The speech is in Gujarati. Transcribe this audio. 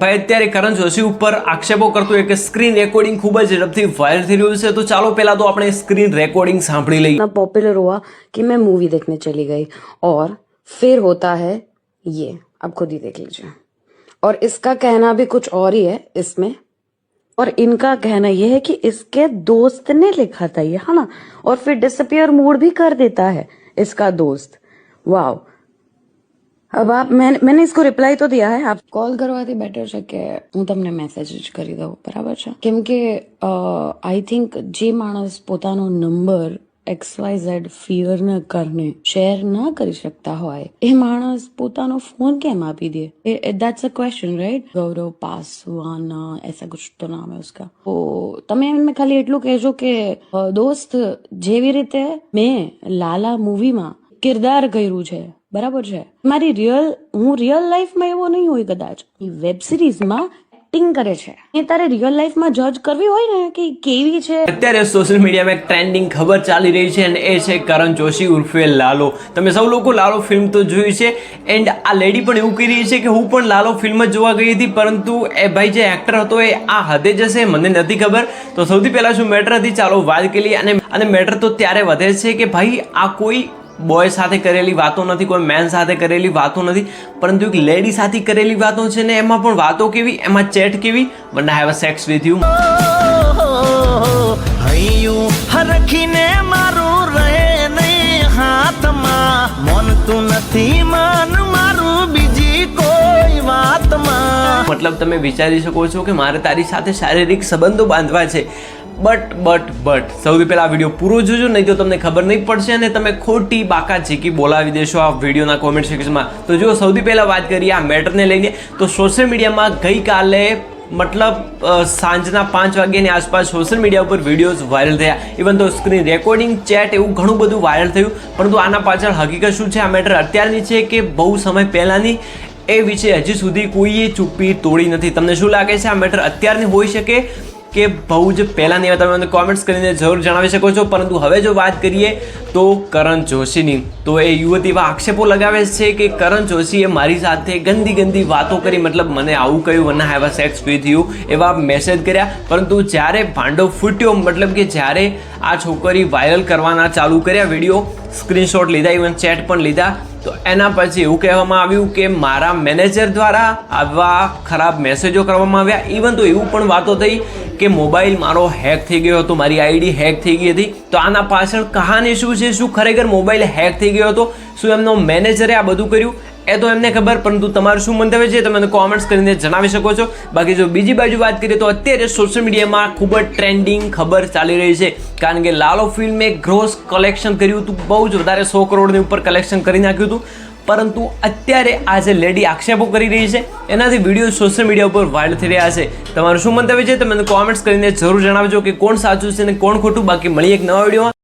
ભાઈ અત્યારે કરણ જોશી ઉપર આક્ષેપો કરતો હોય કે સ્ક્રીન રેકોર્ડિંગ ખૂબ જ ઝડપથી વાયરલ થઈ રહ્યું છે, તો ચાલો પહેલા તો આપણે સ્ક્रीन रेकॉर्डिंग सांभળી લઈએ। इतना पॉपुलर हुआ कि मैं मूवी देखने चली गई और फिर होता है ये, आप खुद ही देख लीजिए। और इसका कहना भी कुछ और ही है इसमें, और इनका कहना ये है कि इसके दोस्त ने लिखा था ये, है ना, और फिर डिसअपियर मूड भी कर देता है इसका दोस्त। वाह। अब आप मैंने इसको रिप्लाई तो दिया है, आप कॉल करवाથી બેટર છે કે હું તમને મેસેજ જ કરી દઉં, બરાબર છે? કેમ કે આઈ થિંક જે માણસ પોતાનો નંબર XYZ ફિયરના કારણે શેર ના કરી શકતા હોય એ માણસ પોતાનો ફોન કેમ આપી દે? That's a question, right? Gaurav पासवाना ऐसा कुछ तो नाम है उसका। तो તમે એમને ખાલી એટલું કહેજો કે દોસ્ત, જેવી રીતે મેં લાલા મૂવીમાં કિરદાર કર્યું છે, બરાબર છે, મારી હું રિયલ લાઈફમાં એવો નહીં હોય, કદાચ વેબ સિરીઝમાં એક્ટિંગ કરે છે, એ તારે રિયલ લાઈફમાં જજ કરવી હોય ને કે કેવી છે। અત્યારે સોશિયલ મીડિયામાં એક ટ્રેન્ડિંગ ખબર ચાલી રહી છે અને એ છે કરણ જોશી ઉર્ફે લાલો। તમે સૌ લોકો લાલો ફિલ્મ તો જોઈ છે, એન્ડ આ લેડી પણ એવું કહી રહી છે કે હું પણ લાલો ફિલ્મ જ જોવા ગઈ હતી, પરંતુ એ ભાઈ જે એક્ટર હતો એ આ હદે જશે મને નથી ખબર। તો સૌથી પહેલા શું મેટર હતી ચાલો વાત કરી લઈએ। અને મેટર તો ત્યારે વધે છે કે ભાઈ આ કોઈ બોય સાથે કરેલી વાતો નથી, કોઈ મેન સાથે કરેલી વાતો નથી, પરંતુ એક લેડી સાથે કરેલી વાતો છે ને એમાં પણ વાતો કેવી, એમાં ચેટ કેવી, one I have a sex with you, હૈયું હરખીને મારું રહે નહીં હાથમાં, મન તું નથી મન મારું બીજી કોઈ વાતમાં। મતલબ તમે વિચારી શકો છો કે મારે તારી સાથે શારીરિક સંબંધો બાંધવા છે, બટ સૌથી પહેલા આ વિડીયો પૂરો જોજો, નહીં તો તમને ખબર નહીં પડશે અને તમે ખોટી બાકા ઝીકી બોલાવી દેશો આ વિડીયોના કોમેન્ટ સેક્શનમાં। તો જો સૌથી પહેલા વાત કરીએ આ મેટરને લઈને, તો સોશિયલ મીડિયામાં ગઈકાલે મતલબ સાંજના 5 વાગ્યાની આસપાસ સોશિયલ મીડિયા ઉપર વિડીયોઝ વાયરલ થયા, ઇવન તો સ્ક્રીન રેકોર્ડિંગ, ચેટ, એવું ઘણું બધું વાયરલ થયું, પરંતુ આના પાછળ હકીકત શું છે, આ મેટર અત્યારની છે કે બહુ સમય પહેલાંની, એ વિશે હજી સુધી કોઈએ ચૂપ્પી તોડી નથી। તમને શું લાગે છે આ મેટર અત્યારની હોઈ શકે કે બહુ જ પહેલાંની? તમે મને કોમેન્ટ્સ કરીને જરૂર જણાવી શકો છો। પરંતુ હવે જો વાત કરીએ તો કરણ જોશીની, તો એ યુવતી એવા આક્ષેપો લગાવે છે કે કરણ જોશીએ મારી સાથે ગંદી વાતો કરી, મતલબ મને આવું કહ્યું, one I have a sex with you, એવા મેસેજ કર્યા। પરંતુ જ્યારે ભાંડો ફૂટ્યો, મતલબ કે જ્યારે આ છોકરી વાયરલ કરવાના ચાલુ કર્યા વિડીયો, સ્ક્રીનશોટ લીધા, ઇવન ચેટ પણ લીધા, તો એના પછી એવું કહેવામાં આવ્યું કે મારા મેનેજર દ્વારા આવા ખરાબ મેસેજો કરવામાં આવ્યા, ઇવન તો એવું પણ વાતો થઈ કે મોબાઈલ મારો હેક થઈ ગયો હતો, મારી આઈડી હેક થઈ ગઈ હતી। તો આના પાછળ કહાની શું છે? શું ખરેખર મોબાઈલ હેક થઈ ગયો હતો? શું એમનો મેનેજરે આ બધું કર્યું? એ તો એમને ખબર, પરંતુ તમારું શું મંતવ્ય છે તમે કોમેન્ટ્સ કરીને જણાવી શકો છો। બાકી જો બીજી બાજુ વાત કરીએ તો અત્યારે સોશિયલ મીડિયામાં ખૂબ જ ટ્રેન્ડિંગ ખબર ચાલી રહી છે, કારણ કે લાલો ફિલ્મે ગ્રોસ કલેક્શન કર્યું હતું, બહુ જ વધારે 100 કરોડની ઉપર કલેક્શન કરી નાખ્યું હતું, પરંતુ અત્યારે આ જે લેડી આક્ષેપો કરી રહી છે એનાથી વિડીયો સોશિયલ મીડિયા ઉપર વાયરલ થઈ રહ્યા છે। તમારું શું મંતવ્ય છે તમે કોમેન્ટ્સ કરીને જરૂર જણાવજો કે કોણ સાચું છે અને કોણ ખોટું। બાકી મળીએ એક નવા વિડીયોમાં।